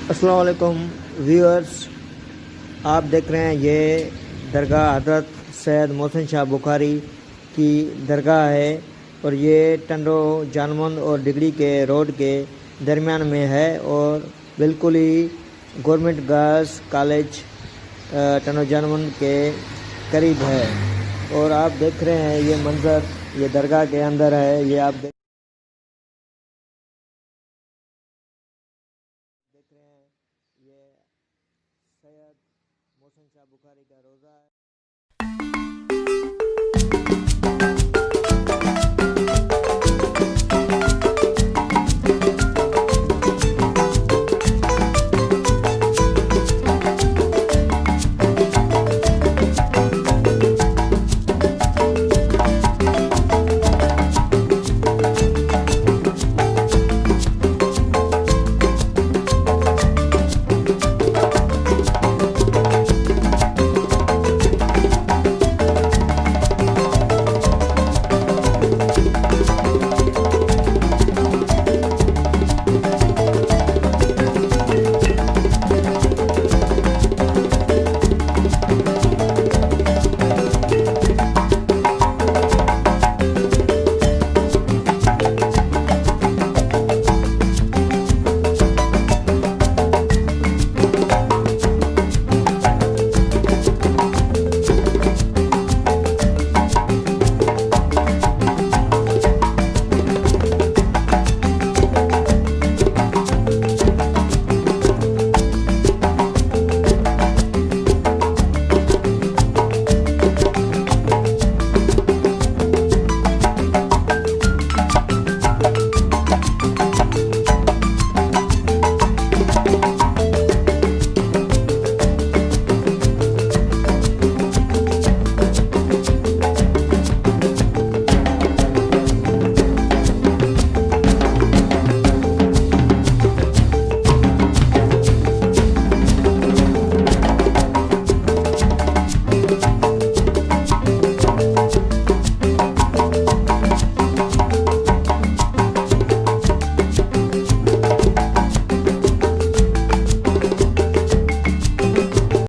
अस्सलाम वालेकुम व्यूअर्स, आप देख रहे हैं ये दरगाह हज़रत सैयद मोहसिन शाह बुखारी की दरगाह है और ये टंडो जानमंद और डिगरी के रोड के दरमियान में है और बिल्कुल ही गवर्नमेंट गर्ल्स कॉलेज टंडो जानमंद के करीब है। और आप देख रहे हैं ये मंज़र, ये दरगाह के अंदर है। ये आप देख रहे हैं ये सैयद मोहसिन शाह बुखारी का रोज़ा है।